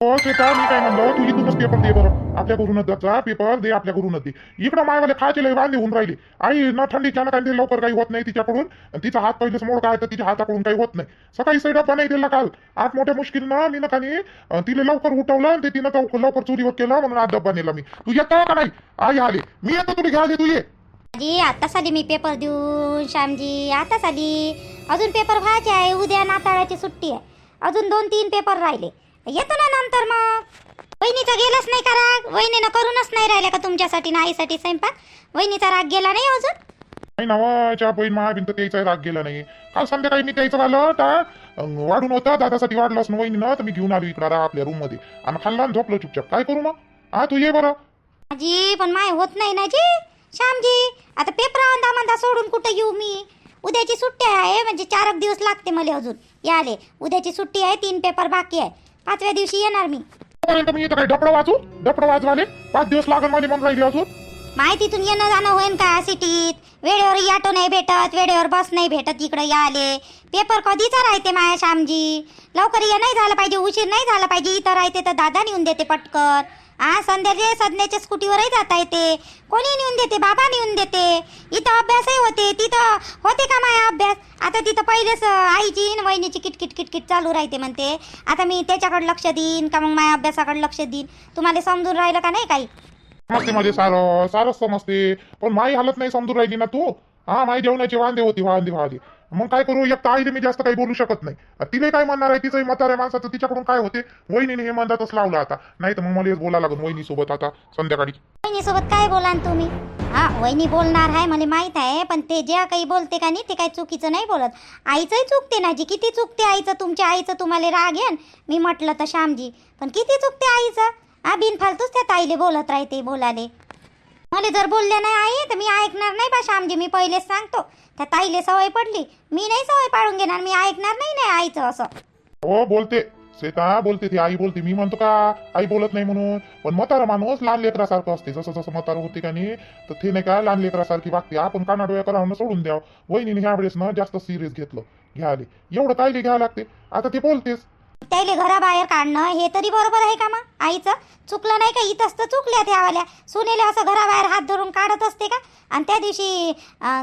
हो श्वेता, मी काय म्हणलं, तू इथूनच पेपर दे बरं, आपल्या घरूनच जा, पेपर दे आपल्या घरूनच दे. इकडं मायवाले खायचे लय वांदे होऊन राहिले. आई ना थंडीच्या ना काही लवकर काही होत नाही तिच्याकडून. तिचा हात पहिलेच मोड काय तर तिच्या हाताकडून काही होत नाही. सकाळी सैडा नाही दिला काल, आठ मोठ्या मुश्किलनं मी ना तिला लवकर उठवलं आणि ते तिनं लवकर चुरीवर केलं म्हणून आज डब्बा नेला मी. तू येतो का नाही? आई आले, मी येतो तुला घ्या, तू ये. जी आताच आली मी पेपर देऊन. श्यामजी आताच आली. अजून पेपर व्हायचे आहे. उद्या नाताळाची सुट्टी आहे. अजून 2-3 पेपर राहिले. येतो ना नंतर मग. वहिनीचा गेलाच नाही का राग? वहिनीनं करूनच नाही राहिल्या का तुमच्यासाठी ना आईसाठी स्वयंपाक? वहिनीचा राग गेला नाही अजून? नाही नावाच्या बहीण महाबिंत त्याचा राग गेला नाही. काल संध्याकाळी मी त्याचं आलं तर वाढून होतं, दादासाठी वाढलं असं वहिनीनं, तर मी घेऊन आलो इकडं आपल्या रूम मध्ये आणि खाल्ला आणि झोपलो चुपचाप. काय करू मग? हा तू ये बरं. जी पण माय होत नाही ना जी. श्यामजी आता पेपर अंदा सोडून कुठं येऊ मी? उद्याची सुट्टी आहे, म्हणजे 4 दिवस लागते मला अजून याले. उद्याची सुट्टी आहे, 3 पेपर बाकी आहे. 5व्या दिवशी येणार मी. मी इथं काय डपडं वाजवाले 5 दिवस लागल माझी मग राहिली अजून. माहितीतून येणं जाणं होईन का सिटीत? वेळेवर ऑटो नाही भेटत, वेळेवर बस नाही भेटत इकडे याले. पेपर कधीचा राहते माया श्यामजी? लवकर ये नाही झालं पाहिजे, उशीर नाही झाला पाहिजे. इथं राहते तर दादा नेऊन देते पटकन. संध्याचे सदण्याच्या स्कूटीवरही जाता येते. कोणी नेऊन देते? बाबा नेऊन देते. इथं अभ्यासही होते, तिथं होते का माया अभ्यास? आता तिथं पहिलेच आईची न वहिनीची किटकिट किटकिट चालू राहते म्हणते. आता मी त्याच्याकडे लक्ष देईन का मग माया अभ्यासाकडे लक्ष देईन? तुम्हाला समजून राहिलं का नाही काही? समजते मध्ये सारं समजते, पण माई हालत नाही समजून राहिली ना तू. हा माई जेवणाची वांदे होती. मग काय करू? एक तर आईले मी जास्त काही बोलू शकत नाही. तिला काय म्हणणार आहे? तिचंही मतार आहे माणसाचं, तिच्याकडून काय होते? वहिनीने हे म्हणतातच लावलं आता. नाही तर मग मला बोलायला लागेल वहिनी सोबत आता संध्याकाळी. वहिनी सोबत काय बोलान तुम्ही? वहिनी बोलणार आहे मला माहित आहे, पण ते ज्या काही बोलते का नाही ते काही चुकीचं नाही बोलत. आईचंही चुकते ना जी. किती चुकते आईचं? तुमच्या आईचं तुम्हाला राग येन मी म्हटलं तर श्यामजी, पण किती चुकते आईचं? बिनफालतूच त्या ताईले बोलत राहते बोलाले. मला जर बोलले नाही आई तर मी ऐकणार नाही बा श्यामजी. मी पहिलेच सांगतो, त्या ताईले सवय पडली, मी नाही सवय पाडून घेणार. मी ऐकणार नाही आईचं असं. हो बोलते श्वेता, बोलते ती आई बोलते. मी म्हणतो का आई बोलत नाही म्हणून? पण म्हातारा माणूस लहान लेकरासारखं असते. जसं म्हातारा होते का नाही तर ते नाही का लहान लेकरासारखी वागते. आपण कानाडोळ्या करावं सोडून द्यावं. वहिनीने ह्या वेळेस ना जास्त सिरियस घेतलं. घ्याले एवढं कायले घ्यावं लागते? आता ते बोलतेस. त्याले घराबाहेर काढणं हे तरी बरोबर आहे का? मग आईचं चुकलं नाही का? इथंच तर चुकल्या त्यावाल्या. सुनेले असं घराबाहेर हात धरून काढत असते का? आणि त्या दिवशी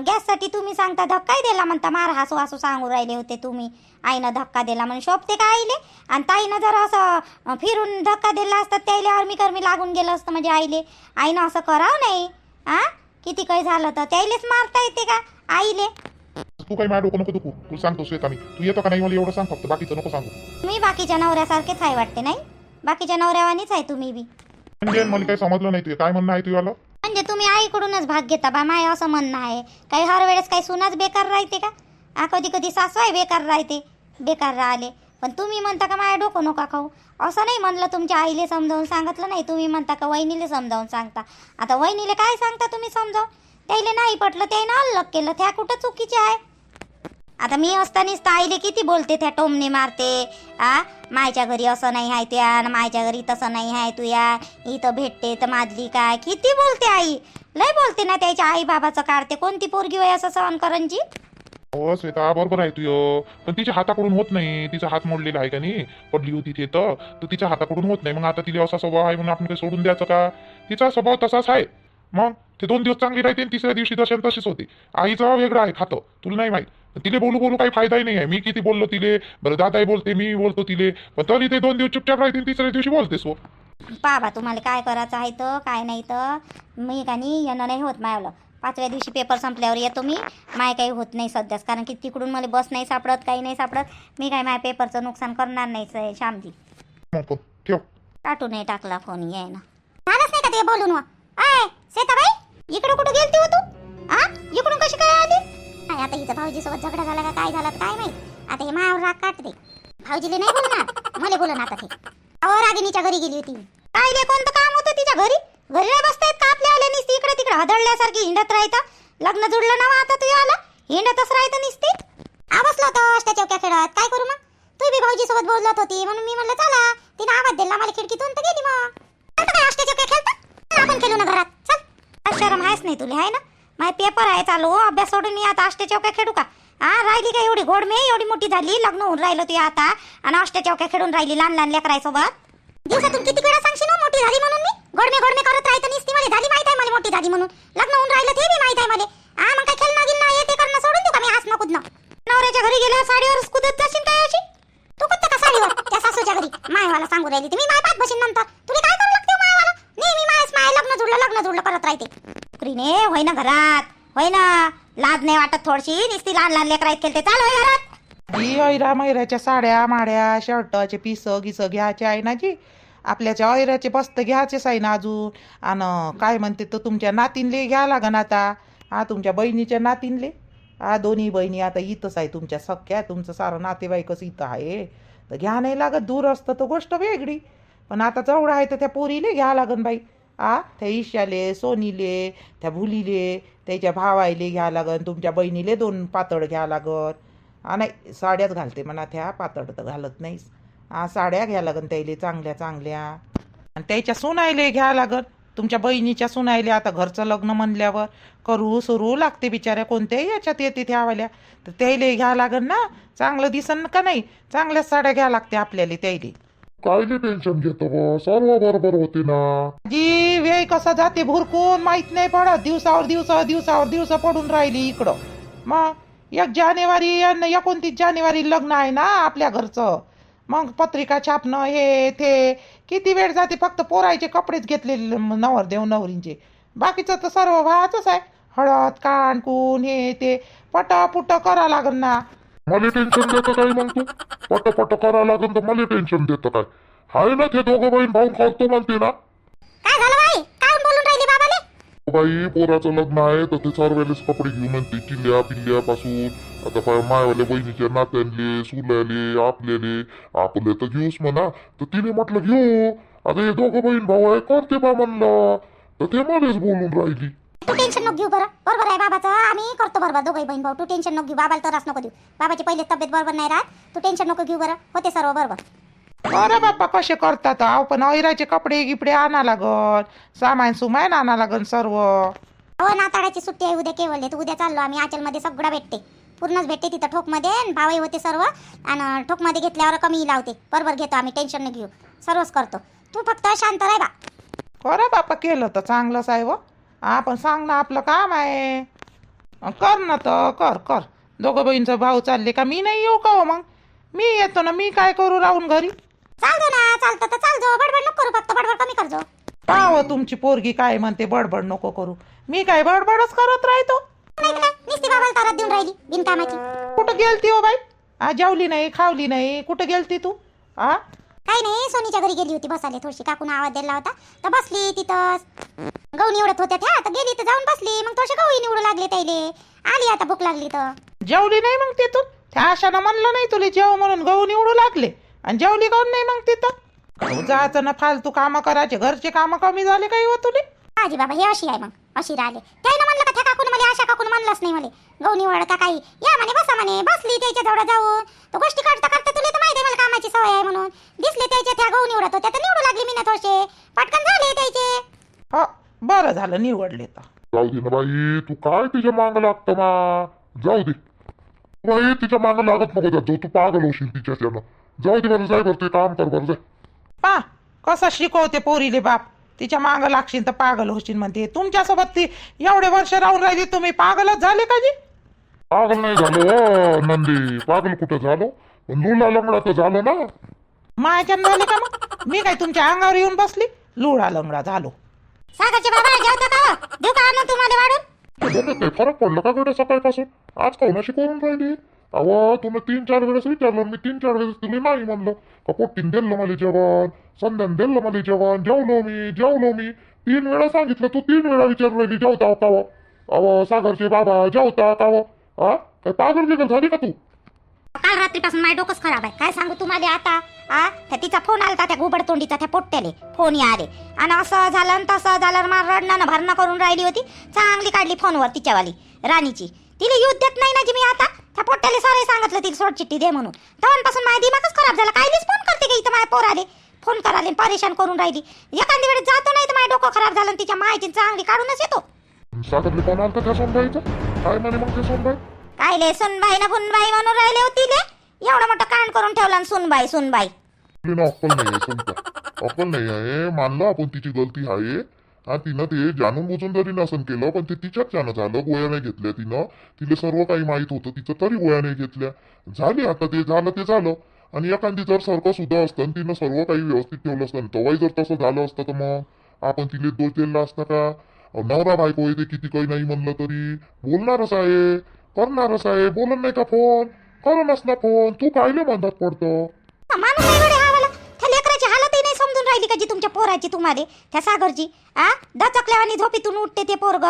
गॅससाठी तुम्ही सांगता धक्काही दिला म्हणता. मार हसू सांगू राहिले होते तुम्ही. आईनं धक्का दिला म्हणून शोभते का आईले? आणि ताईनं जर असं फिरून धक्का दिला असता त्याला अर्मी लागून गेलं असतं म्हणजे आईले. आईनं असं करावं नाही. किती काही झालं तर त्याईलेच मारता येते का आईले? तू काही माझ्या डोकं नको दुखू. तू सांगतो श्वेता मी. तू येतो का नाही मला एवढं सांग फक्त, बाकीचं नको सांगू. मी बाकीच्या नवऱ्यासारखेच आहे वाटते नाही? बाकीच्या नवऱ्यावानीच आहे तुम्ही बी. म्हणजे मला काही समजलं नाही. तुझे काय म्हणणं आहे तुझ्याला? म्हणजे तुम्ही आईकडूनच भाग घेता बा माय असं म्हणणं आहे. काही हर वेळेस काही सुनाच बेकार राहते का? कधी सासवाय बेकार राहते, बेकार राहिले. पण तुम्ही म्हणता का माझ्या डोकं नका खाऊ? असं नाही म्हणलं. तुमच्या आईले समजावून सांगितलं नाही. तुम्ही म्हणता का वहिनीले समजावून सांगता. आता वहिनीले काय सांगता तुम्ही समजावून? त्याला नाही पटलं, त्यानं अल्लग केलं. त्या कुठं चुकीचे आहे? आता मी असतानीच तर आईले किती बोलते, त्या टोमने मारते. मायच्या घरी असं नाही आहे त्या, मायच्या घरी तसं नाही आहे तू, या इथं भेटते तर माजली काय. किती बोलते आई, लय बोलते ना. त्याच्या आई बाबाचं काढते. कोणती पोरगी वय असं सहन करंजी? हो श्वेता बरोबर आहे तुझं, पण तिच्या हाताकडून होत नाही. तिचा हात मोडलेला आहे का नाही, पडली होती ते तर तिच्या हाताकडून होत नाही. मग आता तिला असा स्वभाव आहे म्हणून आपण काही सोडून द्यायचं का? तिचा स्वभाव तसाच आहे. मग ते 2 दिवस चांगली राहते आणि 3ऱ्या दिवशी तशीच होते. आईचं वेगळं आहे खातं, तुला नाही माहित. तिले बोलू काही फायदाही नाही आहे. मी किती बोललो तिले, बरं दादाही बोलते, मी बोलतो तिले, पण तरी ते 2 दिवस चुपचाप राहते, 3ऱ्या दिवशी बोलतेस. बाबा तुम्हाला काय करायचं आहे तर काय नाही तर मी का नाही येणं नाही होत मायवलं. 5व्या दिवशी पेपर संपल्यावर येतो मी. माय काही होत नाही सध्याच, कारण की तिकडून मला बस नाही सापडत, काही नाही सापडत. मी काय माय पेपरचं नुकसान करणार नाही श्यामजी. ठेव. काटू नाही टाकला फोन याय ना. झालंच नाही का ते बोलून? सीताबाई इकडं कुठं गेलती हो तू? इकडून कशी काय आली? आता हिचा भाऊजी सोबत झगडा झाला का काय झाला काय माहित. आता हे मायावर राग काढते. भाऊजीले नाही बोलणार, मला बोलून आता ते. रागिनीच्या घरी गेली होती. काय कोणतं काम होतं तिच्या घरी? घरी नाही बसता येत का आपल्या आल्या निसती? इकडे तिकडे हदळल्यासारखी हिंडत राहतं. लग्न जुडलं ना आता तू आला हिंडतच राहतं निसती. बसलो होतो अष्टचौक्या खेळत. काय करू मग? तू बी भाऊजी सोबत बोलत होती म्हणून मी म्हणलं चला. तिने आवाज दिला मला खिडकीतून तर गेली. मग काय अष्टचौक्या खेळतात आपण खेळू ना घरात. चल शरम आहेच नाही तुला आहे ना? माझे पेपर आहे चालू, अभ्यास सोडून मी आता अष्टचौक्या खेळू का? राहिली का एवढी गोड? मी एवढी मोठी झाली, लग्न होऊन राहिलं तू आता आणि अष्टचौक्या खेळून राहिली लहान लेकरासोबत. दिवसातून किती वेळा सांगशील हो मोठी झाली म्हणून? मी गोडमे करत राहते निसती. मला झाली माहित आहे, मला मोठी झाली म्हणून. लग्न होऊन राहिलं ते बी माहित आहे मला. मग काय खेळणं गिलणं हे ते करणं सोडून देऊ का मी? हसणं कुदणं. नवऱ्याच्या घरी गेल्यावर साडीवर कुदत जाशील काय अशी? तू कुदते का साडीवर त्या सासूच्या घरी? मायवाला सांगू राहिली तुम्ही माय पाच बशीन नंतर. तुला काय करावं लागते मायवाला? नेहमी माय लग्न जुळलं करत राहते. प्रिने होय ना घरात, होय ना. लाज नाही वाटत थोडीशी? निसती लहान लहान लेकरं आहेत खेळते. चाल होय घरात. जी ऐरा मैऱ्याच्या साड्या माड्या शर्टाचे पिसं गिसं घ्यायचे आहे ना जी. आपल्याच्या ऐऱ्याचे बस्त घ्यायचेच आहे ना अजून. आणि काय म्हणते तर तुमच्या नातीनले घ्या लागन आता. हा तुमच्या बहिणीच्या नातीनले. हा दोन्ही बहिणी आता इथंच आहे तुमच्या सख्या. तुमचं सारं नातेवाईकच इथं आहे तर घ्या नाही लागत. दूर असतं तर गोष्ट वेगळी, पण आता जवळ आहे तर त्या पोरीले घ्या लागन बाई. त्या ईशाले सोनीले त्या भुलीले त्याच्या भावाईले घ्या लागन. तुमच्या बहिणीले 2 पातळ घ्या लागन. नाही साड्याच घालते म्हणा त्या, पातळ तर घालत नाहीस. साड्या घ्या लागन त्याले चांगल्या चांगल्या. आणि त्याच्या सुनायले घ्या लागन. तुमच्या बहिणीच्या सुनायले आता घरचं लग्न म्हणल्यावर करू सुरू लागते बिचाऱ्या. कोणत्याही याच्यात येते त्यावाल्या तर त्याले घ्या लागन ना. चांगलं दिसन का नाही? चांगल्या साड्या घ्या लागते आपल्याला त्याले. कायले टेन्शन घेतो बा, सर्व बरोबर होते ना. जी वेळ कसा जाते भुरकून माहित नाही पडत. दिवसावर दिवस पडून राहिली इकडं. मग 1 जानेवारी आणि 29 जानेवारी लग्न आहे ना आपल्या घरचं. मग पत्रिका छापणं हे ते किती वेळ जाते. फक्त पोरायचे कपडेच घेतलेले नवरदेव नवरींचे. बाकीचं तर सर्व व्हायचंच आहे. हळद कानकून हे ते पटापुट करा लागन ना. मला टेन्शन देतं काय मग तू? पट करा लागेल तर मला टेन्शन देतं काय? हाय ना ते दोघं बहीण भाऊ खातो म्हणते ना. काय झालं बाई? काय बोलून राहिली बाबाले? बाई पोराचं लग्न आहे तर ते सर्वेलेच कपडे घेऊन म्हणते. चिल्ल्या पिल्ल्यापासून आता मायवाल्या बहिणीच्या नात्यांले सुल्याले आपले तर घेऊस म्हणा. तर तिने म्हटलं घेऊ. आता हे दोघं बहीण भाऊ आहे करते बा म्हणलं तर ते मलाच बोलून राहिली. तू टेन्शन नको घेऊ. बरोबर आहे बाबाचं. आम्ही करतो बरोबर दोघे बहीण भाऊ. तू टेन्शन नको घेऊ. बाबाला त्रास नको देऊ. बाबाची पहिले तब्येत बरोबर नाही राहत. तू टेन्शन नको घेऊ. बरं होते सर्व बरोबर. बरं बाप्पा कसे करतात. पण ऐराचे कपडे गिपडे आणा लागन. सामान सुमान आणा लागन सर्व. हो नाताळाची सुट्टी आहे उद्या केवळ. तर उद्या चाललो आम्ही. आचलमध्ये सगळं भेटते. पूर्णच भेटते तिथं ठोकमध्ये. भावही होते सर्व. आणि ठोकमध्ये घेतल्यावर कमी लावते. बरोबर घेतो आम्ही. टेन्शन न घेऊ. सर्वच करतो. तू फक्त शांत राह बा. करा बाप्पा केलं तर चांगलंच आहे व. पण सांग ना आपलं काम आहे. कर ना तर कर. दोघं बहीणचं भाऊ चालले का मी नाही येऊ का हो? मग मी येतो ना. मी काय करू राहून घरी? चालतो ना. चालतं तर चालतो. बडबड नको करू. फक्त बडबड कमी करजो. पाव तुमची पोरगी काय म्हणते बडबड नको करू. मी काय बडबडच करत राहतो. नाही तर काय निस्ती बाबाला तारात देऊन राहिली बिनकामाची. कुठं गेलती हो बाई? जेवली नाही खावली नाही. कुठं गेलती तू? काही नाही. सोनीच्या घरी गेली होती बसाले. थोडीशी काकून आवाज दिला होता तर बसली तिथं. गहू निवडत होत्या त्या. तर गेली तर जाऊन बसली. मग थोडेसे गहू निवडू लागले त्याले. आली आता भूक लागली तर. जेवली नाही मग तिथून? त्या आशानं म्हणलं नाही तुला जेव म्हणून गहू निवडू लागले आणि जेवली काऊन नाही मग तिथं? जायचं ना फालतू कामं करायचे. घरचे कामं कमी झाले काही हो तुले? आजी बाबा हे अशी आहे. मग अशी राहिले. त्यानं म्हणलं का त्या काकून मला आशा काकून म्हणलंच नाही मला. गहू निवड का काही या म्हणे बसा म्हणे. बसली त्याच्या जवळ जाऊन. तर गोष्टी करता तुला तर माहिती आहे मला कामाची सवय आहे म्हणून. दिसले त्याच्या त्या गहू निवडत होत्या तर निवडू लागली मी ना थोडेसे. पटकन झाले त्याचे. हो बरं झालं निवडले तर. जाऊ दे ना बाई. तू काय तिच्या मागं लागतं मा? जाऊ दे बाई. तिच्या मागं लागत नको जात. तू पागल होशील तिच्याच्यानं. जाऊ दे बरं. जाय बरं ते काम कर बरं. जाय कसं शिकवते पोरीले बाप. तिच्या मागं लागशील तर पागल होशील म्हणते. तुमच्यासोबत ती एवढे वर्ष राहून राहिली. तुम्ही पागलच झाले का जी? पागल नाही झालो नंदी. पागल कुठं झालो? लुला लंगडा तर झालो ना. माझ्या झाले का मग? मी काय तुमच्या अंगावर येऊन बसली? लुळा लंगडा झालो. सागाचे बाबा जेवता का? देऊ का आणून तुम्हाला वाढून? बघत नाही फरक पडला का गड्या सकाळपासून? आज कोणाशी करून राहिली? अहो तुला 3-4 वेळेस विचारलं. मी 3-4 वेळेस तुला नाही म्हणलं का? पोट्टीन दिलं मला जेवण. संध्यान दिलं मला जेवण. जेवलो मी 3 वेळा सांगितलं. तू 3 वेळा विचारलं राहिली जेवता का? अहो सागरचे बाबा जेवता का? काय पागल बिगल झाली का तू? काल रात्रीपासून माझं डोकंच खराब आहे. काय सांगू तुम्हाला आता. त्या तिचा फोन आला त्या घुबड तोंडीचा त्या पोट्ट्याले फोन आले. आणि असं झालं आणि तसं झालं. मला रडणं भरणं करून राहिली होती. चांगली काढली फोनवर तिच्यावाली राणीची. तिला युद्ध देत नाही ना जी मी आता. त्या पोट्ट्याले सारे सांगितलं तिला सोडचिट्टी दे म्हणून. तेव्हापासून माझा दिमागच खराब झाला. कायलीच फोन करते का इथं माझ्या पोराले. फोन कराले परेशान करून राहिली. एखादी वेळेस जातो नाही तर माझं डोकं खराब झालं. तिच्या माहिती चांगली काढूनच येतो. सागरले फोन आलता त्या सोनबाईचा. काय म्हणे मग ते सोनबाई? काय ले सुनबाई ना फुनबाई म्हणून राहिले होती ले. एवढं मोठं कांड करून ठेवला सुनबाई. अक्कल नाही अक्कल नाही आहे, मानलं आपण तिची गलती आहे. हा, तिनं ते जाणून बुजून जरी नसन केलं, पण ते तिच्याच त्यानं झालं. गोळ्या नाही घेतल्या तिनं. तिला सर्व काही माहित होतं तिचं, तरी गोळ्या नाही घेतल्या. झाली आता, ते झालं ते झालं. आणि एखादी जर सारखं सुद्धा असतं आणि तिनं सर्व काही व्यवस्थित ठेवलं असतं, तेव्हाही जर तसं झालं असतं तर मग आपण तिला दोष दिला असता का? नवरा बायको आहे, ते किती काही नाही म्हणलं तरी बोलणारच आहे, करणारच आहे. बोलत नाही का फोन? करूनच ना फोन. तू कायले बंधात पडतो? माणूस आहे गड्या हा वाला. त्या लेकराची हालतही नाही समजून राहिली का जी तुमच्या पोराची तुम्हाला, त्या सागरची. दचकल्यावानी झोपीतून उठते ते पोरग.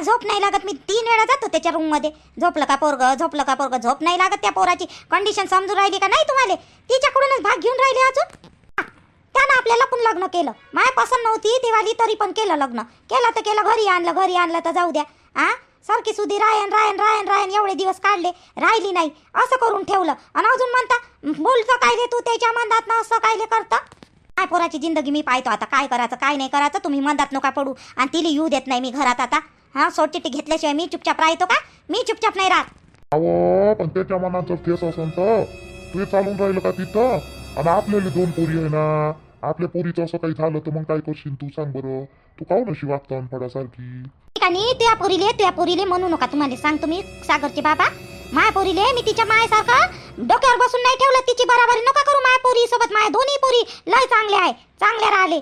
झोप नाही लागत. मी 3 वेळा जातो त्याच्या रूम मध्ये. झोपलं का पोरग, झोपलं का पोरग. झोप नाही लागत. त्या पोराची कंडिशन समजून राहिली का नाही तुम्हाला? तिच्याकडूनच भाग घेऊन राहिले अजून. त्यानं आपल्या लपून लग्न केलं. माय पसंत नव्हती ती वाली, तरी पण केलं लग्न. केलं तर केलं, घरी आणलं तर जाऊ द्या. सारखी सुधी रायन एवढे दिवस काढले, राहिली नाही. असं करून ठेवलं. आणि अजून म्हणता बोलतं काय रे तू त्याच्या मंदात ना, असं काय करता. काय पोराची जिंदगी मी पाहतो आता. काय करायचं काय नाही करायचं. तुम्ही मंदात नका पडू. आणि तिला येऊ देत नाही मी घरात आता. सोडचिट्टी घेतल्याशिवाय मी चुपचाप राहतो का? मी चुपचाप नाही राहत. अहो, पण त्याच्या मनात जर केस असेल तर ते चालून राहिलं का तिथं? आणि आपल्याला 2 पोरी आहे ना. आपल्या पोरीचं असं काही झालं तर मग काय करशील तू? सांग बरं. तू काहून अशी वागतो अनपडासारखी? ठिकाणी तुया पोरीले म्हणू नका. तुम्हाला सांगतो मी सागरचे बाबा, माय पोरीले मी तिच्या मायसारखं डोक्यावर बसून नाही ठेवलं. तिची बराबरी नका करू माय पोरी सोबत. माय दोन्ही पोरी लय चांगले आहे, चांगले राहिले.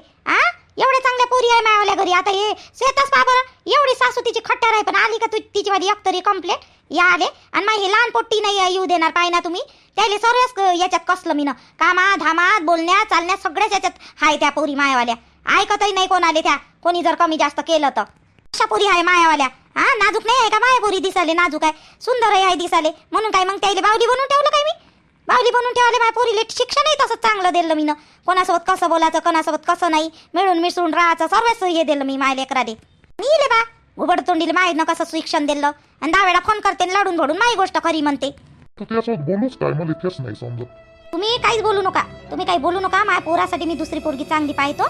एवढे चांगल्या पोरी आहे मायावाल्या घरी. आता हे शेतच बाबा, एवढी सासू तिची खट्टार आहे, पण आली का तू तिची वाली एकतरी कंप्लेंट या आले. आणि माय हे लहान पोट्टी नाही येऊ देणार. पाय ना तुम्ही त्याला सर्वच याच्यात कसलं मी ना. कामात धामात बोलण्यात चालण्यात सगळ्याच याच्यात हाय त्या पोरी मायावाल्या. ऐकतही नाही कोण आले त्या. कोणी जर कमी जास्त केलं तर. अशा पोरी आहे मायावाल्या. नाजूक नाही आहे का माया पोरी? दिसाले नाजूक आहे, सुंदर आहे दिसाले. म्हणून काय मग त्याला बावली बनवून ठेवलं काय मी? बावली बनवून ठेवले माय पोरीले. शिक्षणही तसंच चांगलं दिलं मी ना. कोणासोबत कसं बोलायचं, कोणासोबत कसं नाही, मिळून मिसळून राहायचं सर्वच हे दिलं मी माय लेकराले. निले बा उघड तोंडीले मायनं कसं शिक्षण दिलं. आणि 10 वेळा फोन करते आणि लढून भडून माई गोष्ट खरी म्हणते. तू त्यासोबत बोलूच काय? मला तेच नाही समजत. तुम्ही काहीच बोलू नका. तुम्ही काही बोलू नका. माझ्या पोरासाठी मी दुसरी पोरगी चांगली पाहतो.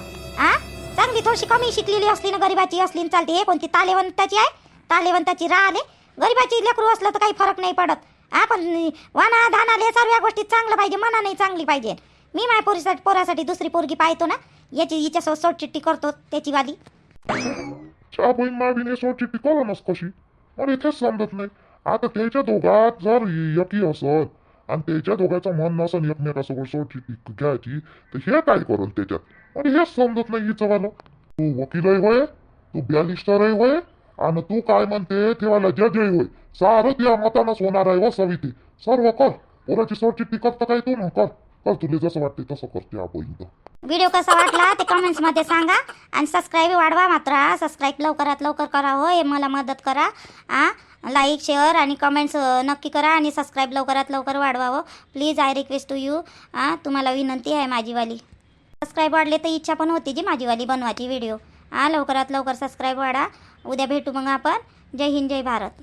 चांगली थोडीशी कमी शिकलेली असली ना, गरीबाची असली ना चालते. हे कोणती तालेवंताची आहे, तालेवंताची राहले. गरीबाची लेकरू असलं तर काही फरक नाही पडत. पण वाना धानाले सर्व गोष्टी चांगलं पाहिजे, मनाने चांगली पाहिजे. मी माझ्या पोरासाठी दुसरी पोरगी पाहतो ना. हिच्यासोबत सोडचिट्टी करतो त्याची वाली. चहा बहीण मावीने सोडचिट्टी करूनच कशी? मला इथेच समजत नाही. आता त्याच्या दोघात जर यकी असत आणि त्याच्या दोघांचं मन नसन एकमेकासोबत सोडचिट्टी घ्यायची, तर हे काय करून त्याच्यात? आणि हेच समजत नाही हिचं वालं. तू वकीलही होय, तू बॅरिस्टरही होय, आणि तू काय म्हणते तेव्हा जजही होय. सारं त्या मतानच होणार आहे व सविती. सर्व कर. पोराची सोडचिट्टी करता काय तू ना? कर तुला जसं वाटते तसं करते आपण. व्हिडिओ कसा वाटला ते कमेंट्स मध्ये सांगा. आणि सबस्क्राईब वाढवा मात्र. सबस्क्राईब लवकरात लवकर करा हो. हे मला मदत करा. लाईक शेअर आणि कमेंट्स नक्की करा. आणि सबस्क्राईब लवकरात लवकर वाढवावं please. I request to you. तुम्हाला विनंती आहे माझीवाली. सबस्क्राईब वाढले तर इच्छा पण होती जी माझीवाली बनवायची व्हिडिओ. लवकरात लवकर सबस्क्राईब वाढा. उद्या भेटू मग आपण. जय हिंद जय भारत.